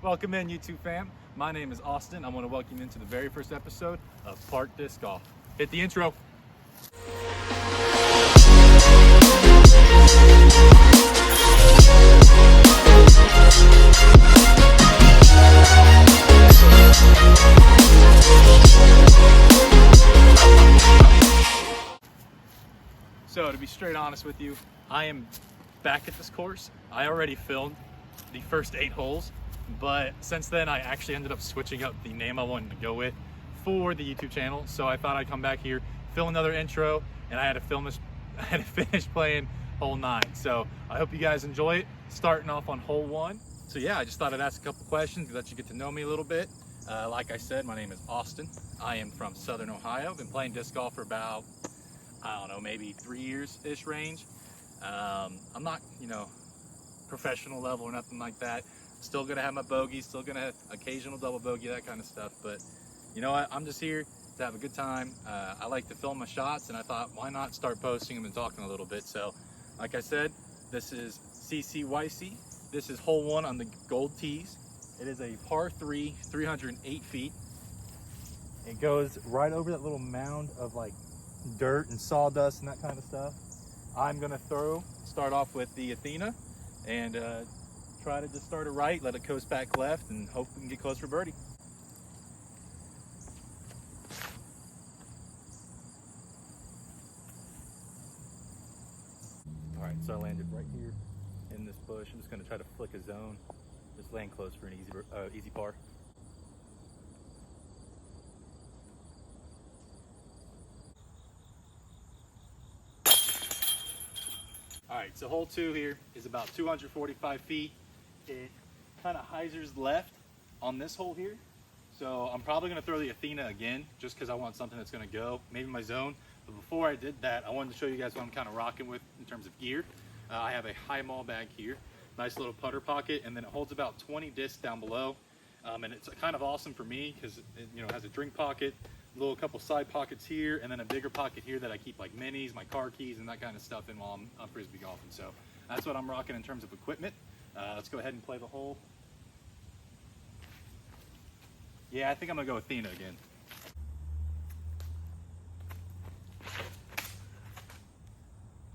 Welcome in, YouTube fam. My name is Austin. I want to welcome you into the very first episode of Park Disc Golf. Hit the intro. So to be straight honest with you, I am back at this course. I already filmed the first 8 holes, but since then I actually ended up switching up the name I wanted to go with for the YouTube channel. So I thought I'd come back here, film another intro, and I had to finish playing hole 9. So I hope you guys enjoy it. Starting off on hole 1. So yeah, I just thought I'd ask a couple questions, let you get to know me a little bit. Like I said, my name is Austin. I am from Southern Ohio. I've been playing disc golf for about, I don't know, maybe 3 years-ish range. I'm not, professional level or nothing like that. Still gonna have my bogeys, still gonna have occasional double bogey, that kind of stuff. But you know what? I'm just here to have a good time. I like to film my shots, and I thought, why not start posting them and talking a little bit? So, like I said, this is CCYC. This is hole 1 on the gold tees. It is a par 3, 308 feet. It goes right over that little mound of like dirt and sawdust and that kind of stuff. I'm gonna start off with the Athena and try to just start it right, let it coast back left, and hope we can get close for birdie. All right, so I landed right here in this bush. I'm just gonna try to flick a zone, just land close for an easy par. All right, so hole 2 here is about 245 feet. It kind of hyzers left on this hole here. So I'm probably gonna throw the Athena again, just because I want something that's gonna go, maybe my zone. But before I did that, I wanted to show you guys what I'm kind of rocking with in terms of gear. I have a high maul bag here, nice little putter pocket, and then it holds about 20 discs down below. And it's kind of awesome for me because it has a drink pocket, couple side pockets here, and then a bigger pocket here that I keep like minis, my car keys, and that kind of stuff in while I'm frisbee golfing. So that's what I'm rocking in terms of equipment. Let's go ahead and play the hole. Yeah, I think I'm gonna go Athena again.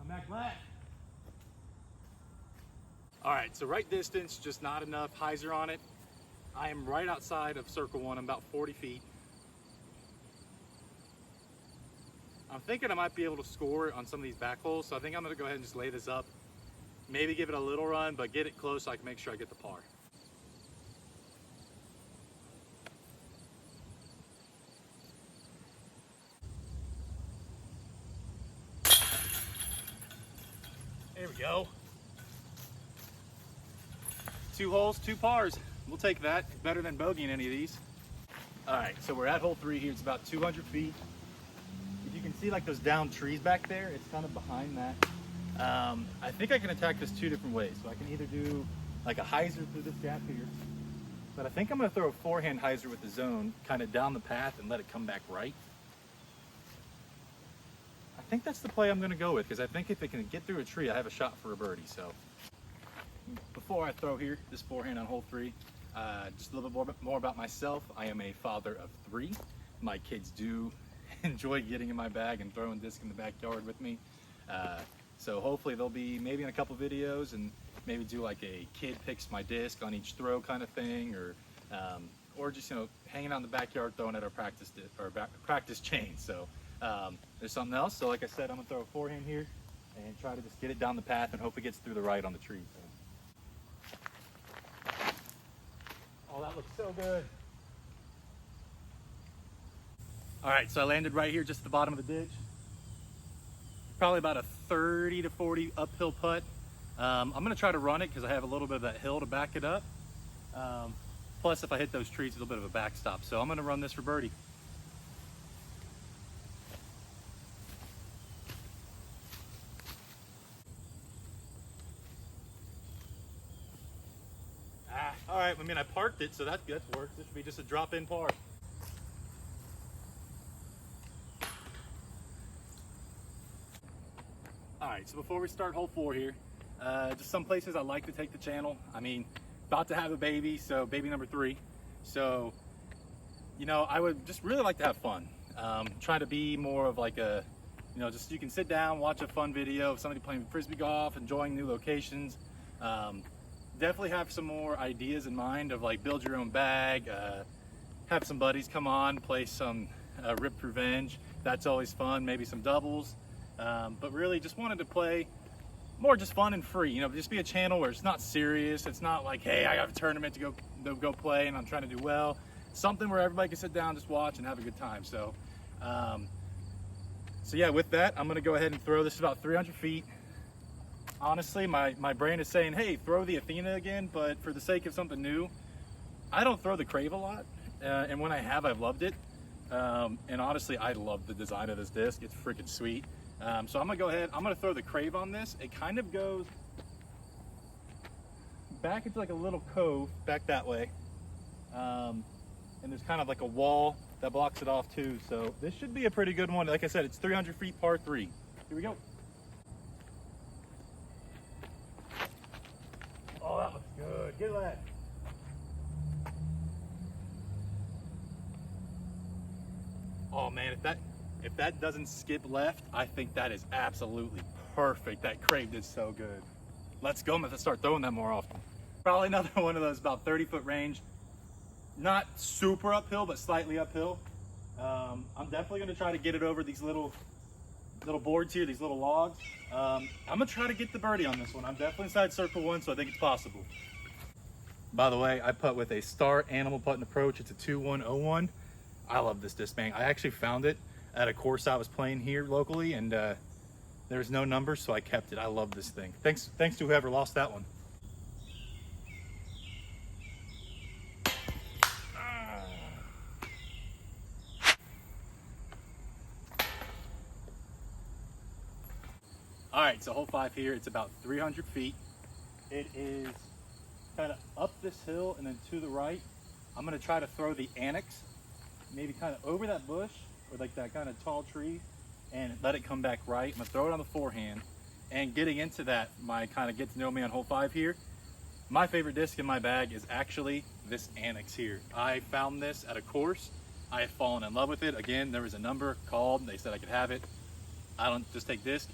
I'm back black. All right, so right distance, just not enough hyzer on it. I am right outside of circle 1. I'm about 40 feet. I'm thinking I might be able to score on some of these back holes, so I think I'm gonna go ahead and just lay this up. Maybe give it a little run, but get it close so I can make sure I get the par. There we go. 2 holes, 2 pars. We'll take that. Better than bogeying any of these. All right, so we're at hole 3 here. It's about 200 feet. If you can see like those downed trees back there, it's kind of behind that. I think I can attack this 2 different ways. So I can either do like a hyzer through this gap here, but I think I'm gonna throw a forehand hyzer with the zone kind of down the path and let it come back right. I think that's the play I'm gonna go with, because I think if it can get through a tree, I have a shot for a birdie. So before I throw here, this forehand on hole 3, just a little bit more about myself. I am a father of 3. My kids do enjoy getting in my bag and throwing disc in the backyard with me. So hopefully they'll be maybe in a couple videos and maybe do like a kid picks my disc on each throw kind of thing, or just hanging out in the backyard throwing at our practice chain. So there's something else. So like I said, I'm gonna throw a forehand here and try to just get it down the path and hope it gets through the right on the tree. So. Oh, that looks so good. All right, so I landed right here just at the bottom of the ditch. Probably about a 30 to 40 uphill putt. I'm gonna try to run it because I have a little bit of that hill to back it up. Plus, if I hit those trees, it's a little bit of a backstop. So I'm gonna run this for birdie. All right, I mean, I parked it, so that's worked. This should be just a drop-in par. All right, so before we start hole 4 here, just some places I like to take the channel. I mean, about to have a baby, so baby number 3. So, you know, I would just really like to have fun. Try to be more of like a, you know, just you can sit down, watch a fun video of somebody playing frisbee golf, enjoying new locations. Definitely have some more ideas in mind of like build your own bag, have some buddies come on, play some Ripped Revenge. That's always fun, maybe some doubles. But really just wanted to play more just fun and free, you know, just be a channel where it's not serious. It's not like, hey, I got a tournament to go play and I'm trying to do well. Something where everybody can sit down, just watch and have a good time. So, so yeah, with that, I'm gonna go ahead and throw. This is about 300 feet. Honestly, my brain is saying, hey, throw the Athena again, but for the sake of something new, I don't throw the Crave a lot. And when I have, I've loved it. And honestly, I love the design of this disc. It's freaking sweet. So I'm gonna go ahead, I'm gonna throw the Crave on this. It kind of goes back into like a little cove back that way. And there's kind of like a wall that blocks it off too. So this should be a pretty good one. Like I said, it's 300 feet par 3. Here we go. Oh, that looks good. Get that. Oh man, if that doesn't skip left, I think that is absolutely perfect. That Crave did so good. Let's go. I'm gonna start throwing that more often. Probably another one of those about 30-foot range. Not super uphill, but slightly uphill. I'm definitely gonna try to get it over these little boards here, these little logs. I'm gonna try to get the birdie on this one. I'm definitely inside circle 1, so I think it's possible. By the way, I putt with a Star Animal Putting Approach. It's a 2101. I love this disc, man. I actually found it at a course I was playing here locally, and there was no number, so I kept it. I love this thing. Thanks to whoever lost that one. All right, so hole 5 here, it's about 300 feet. It is kind of up this hill and then to the right. I'm gonna try to throw the Annex, maybe kind of over that bush or like that kind of tall tree and let it come back right. I'm gonna throw it on the forehand. And getting into that, my kind of get to know me on hole 5 here, my favorite disc in my bag is actually this Annex here. I found this at a course. I have fallen in love with it. Again, there was a number called and they said I could have it. I don't just take disc.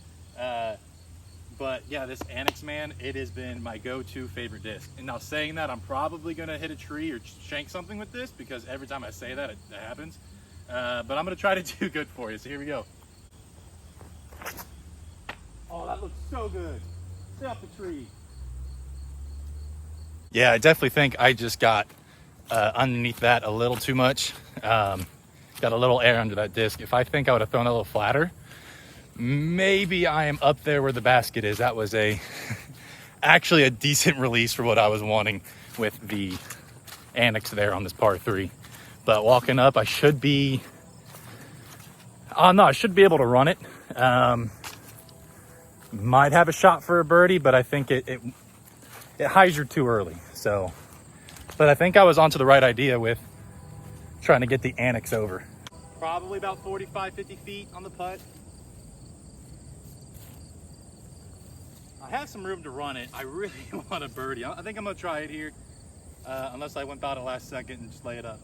But yeah, this Annex, man, it has been my go-to favorite disc. And now saying that, I'm probably gonna hit a tree or shank something with this because every time I say that, it happens. But I'm gonna try to do good for you, so here we go. Oh, that looks so good. Stay off the tree. Yeah, I definitely think I just got underneath that a little too much. Got a little air under that disc. If I think I would have thrown it a little flatter, maybe I am up there where the basket is. That was actually a decent release for what I was wanting with the Annex there on this par 3. But walking up, I should be, I should be able to run it. Might have a shot for a birdie, but I think it hyzered too early. So, but I think I was onto the right idea with trying to get the Annex over. Probably about 45, 50 feet on the putt. I have some room to run it. I really want a birdie. I think I'm gonna try it here, unless I wimp out at last second and just lay it up.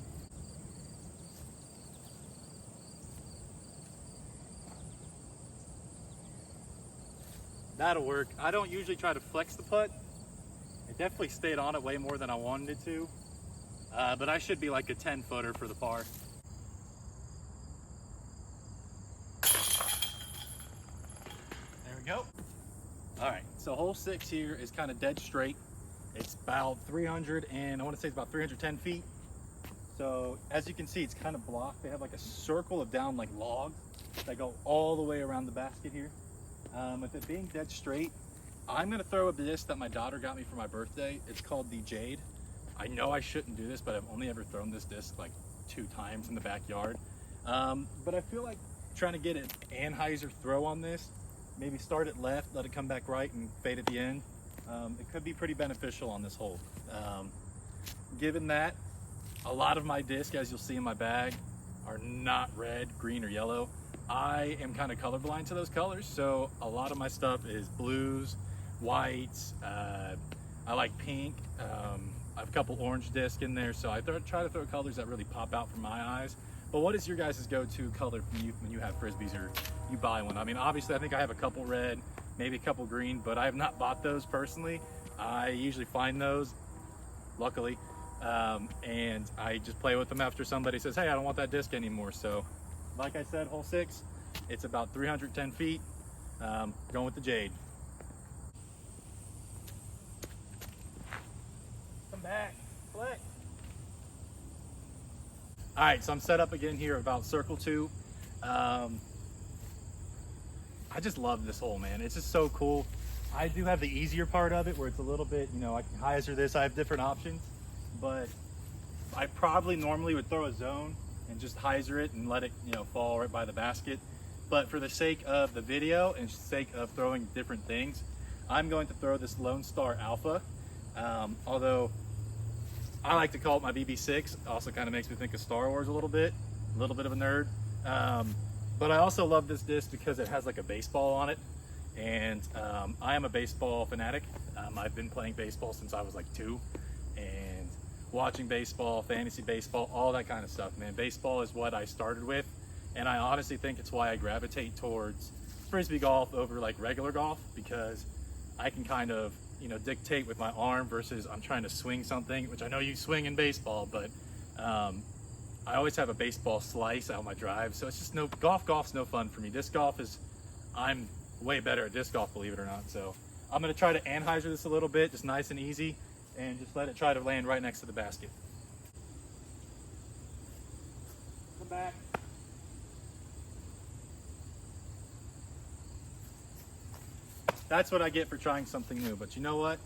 That'll work. I don't usually try to flex the putt. It definitely stayed on it way more than I wanted it to, but I should be like a 10-footer for the par. There we go. All right, so hole 6 here is kind of dead straight. It's about 300 and I want to say it's about 310 feet. So as you can see, it's kind of blocked. They have like a circle of down like logs that go all the way around the basket here. With it being dead straight, I'm gonna throw a disc that my daughter got me for my birthday. It's called the Jade. I know I shouldn't do this, but I've only ever thrown this disc like 2 times in the backyard. But I feel like trying to get an Anheuser throw on this, maybe start it left, let it come back right and fade at the end. It could be pretty beneficial on this hole. Given that, a lot of my discs, as you'll see in my bag, are not red, green, or yellow. I am kind of colorblind to those colors, so a lot of my stuff is blues, whites, I like pink, I have a couple orange discs in there, so I try to throw colors that really pop out from my eyes. But what is your guys' go-to color when you have Frisbees or you buy one? I mean, obviously I think I have a couple red, maybe a couple green, but I have not bought those personally. I usually find those, luckily, and I just play with them after somebody says, hey, I don't want that disc anymore. So like I said, hole 6, it's about 310 feet, going with the Jade. Come back, flick. All right, so I'm set up again here about circle 2. I just love this hole, man. It's just so cool. I do have the easier part of it where it's a little bit, you know, I can hyzer this, I have different options, but I probably normally would throw a zone and just hyzer it and let it, you know, fall right by the basket. But for the sake of the video and sake of throwing different things, I'm going to throw this Lone Star Alpha. Although I like to call it my BB6. Also kind of makes me think of Star Wars a little bit of a nerd. But I also love this disc because it has like a baseball on it. And I am a baseball fanatic. I've been playing baseball since I was like 2, and watching baseball, fantasy baseball, all that kind of stuff, man. Baseball is what I started with, and I honestly think it's why I gravitate towards Frisbee golf over like regular golf, because I can kind of, you know, dictate with my arm versus I'm trying to swing something, which I know you swing in baseball, but I always have a baseball slice out my drive. So it's just golf's no fun for me. Disc golf is, I'm way better at disc golf, believe it or not. So I'm gonna try to anhyzer this a little bit, just nice and easy, and just let it try to land right next to the basket. Come back. That's what I get for trying something new, but you know what?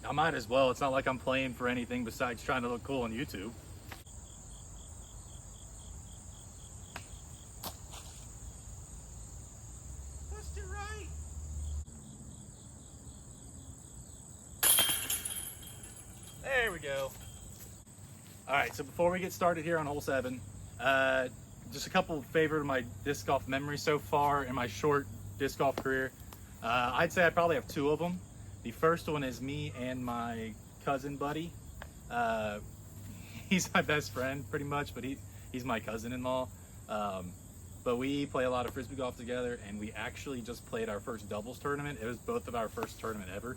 I might as well. It's not like I'm playing for anything besides trying to look cool on YouTube. Twist it right. There we go. All right, so before we get started here on hole 7, just a couple favorite of my disc golf memories so far in my short disc golf career. I'd say I probably have 2 of them. The first one is me and my cousin buddy. He's my best friend pretty much, but he's my cousin-in-law. But we play a lot of Frisbee golf together, and we actually just played our first doubles tournament. It was both of our first tournament ever.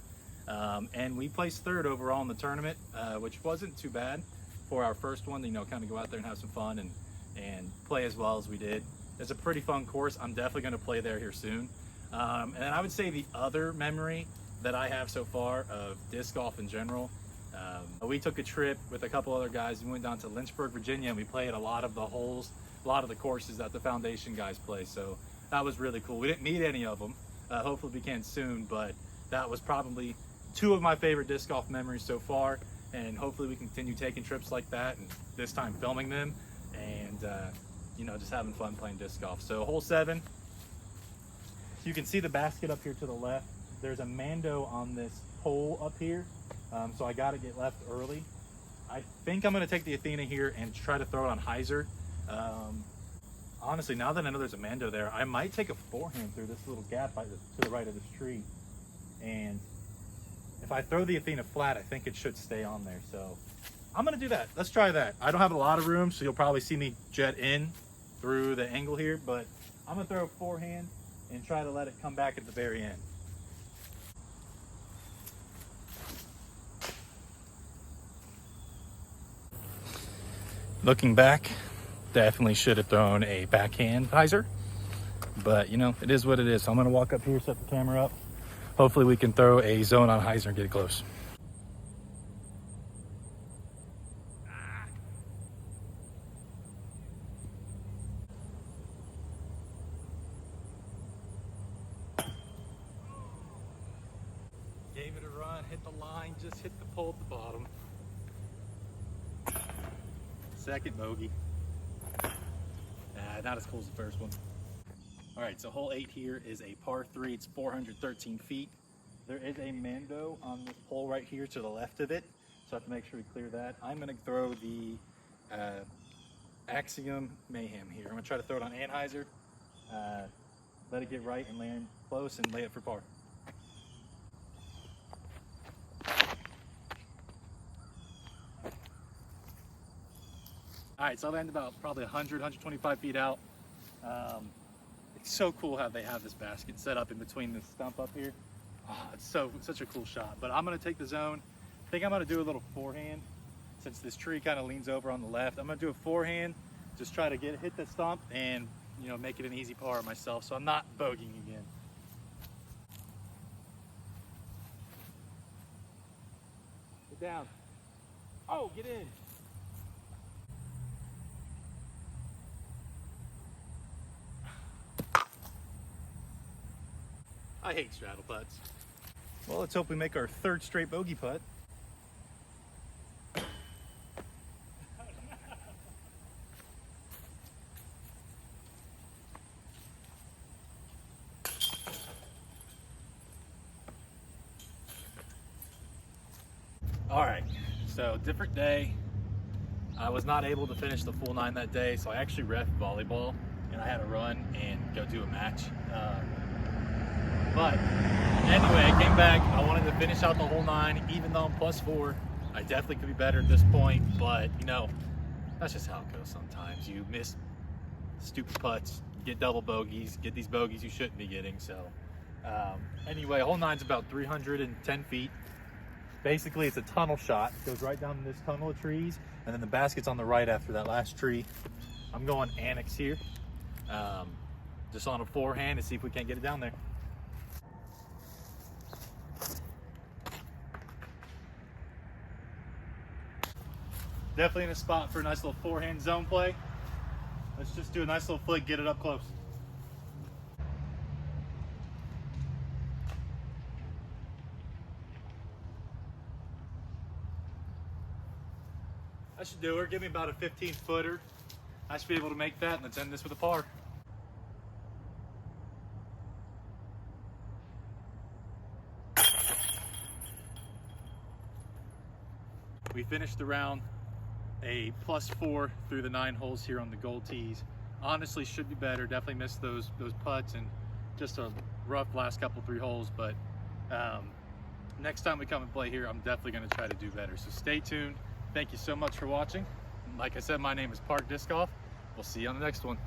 And we placed 3rd overall in the tournament, which wasn't too bad for our first one, you know, kind of go out there and have some fun and play as well as we did. It's a pretty fun course. I'm definitely gonna play there here soon. And then I would say the other memory that I have so far of disc golf in general, we took a trip with a couple other guys. We went down to Lynchburg, Virginia, and we played a lot of the holes, a lot of the courses that the foundation guys play. So that was really cool. We didn't meet any of them. Hopefully we can soon, but that was probably 2 of my favorite disc golf memories so far. And hopefully we continue taking trips like that, and this time filming them, and you know, just having fun playing disc golf. So hole 7. You can see the basket up here to the left. There's a Mando on this pole up here, so I got to get left early. I think I'm going to take the Athena here and try to throw it on hyzer. Honestly, now that I know there's a Mando there, I might take a forehand through this little gap to the right of this tree. And if I throw the Athena flat, I think it should stay on there. So I'm going to do that. Let's try that. I don't have a lot of room, so you'll probably see me jet in through the angle here, but I'm going to throw a forehand and try to let it come back at the very end. Looking back, definitely should have thrown a backhand hyzer, but you know, it is what it is. So I'm gonna walk up here, set the camera up. Hopefully we can throw a zone on hyzer and get it close. Gave it a run, hit the line, just hit the pole at the bottom. Second bogey. Not as cool as the first one. All right, so hole 8 here is a par 3. It's 413 feet. There is a Mando on this pole right here to the left of it, so I have to make sure we clear that. I'm gonna throw the Axiom Mayhem here. I'm gonna try to throw it on anhyzer, let it get right and land close and lay it for par. All right, so I landed about probably 100, 125 feet out. It's so cool how they have this basket set up in between this stump up here. Oh, it's such a cool shot. But I'm gonna take the zone. I think I'm gonna do a little forehand since this tree kind of leans over on the left. I'm gonna do a forehand, just try to hit the stump and make it an easy par myself, so I'm not bogeying again. Get down. Oh, get in. I hate straddle putts. Well, let's hope we make our third straight bogey putt. All right, so different day. I was not able to finish the full 9 that day, so I actually ref volleyball and I had to run and go do a match. But anyway, I came back. I wanted to finish out the whole 9, even though I'm +4. I definitely could be better at this point, but that's just how it goes sometimes. You miss stupid putts, get double bogeys, get these bogeys you shouldn't be getting. So anyway, hole 9's about 310 feet. Basically, it's a tunnel shot. It goes right down this tunnel of trees, and then the basket's on the right after that last tree. I'm going annex here, just on a forehand to see if we can't get it down there. Definitely in a spot for a nice little forehand zone play. Let's just do a nice little flick, get it up close. I should do her. Give me about a 15-footer. I should be able to make that, and let's end this with a par. We finished the round a +4 through the 9 holes here on the gold tees. Honestly, should be better. Definitely missed those putts and just a rough last couple 3 holes. But next time we come and play here, I'm definitely going to try to do better. So stay tuned. Thank you so much for watching. Like I said, my name is Park Disc Golf. We'll see you on the next one.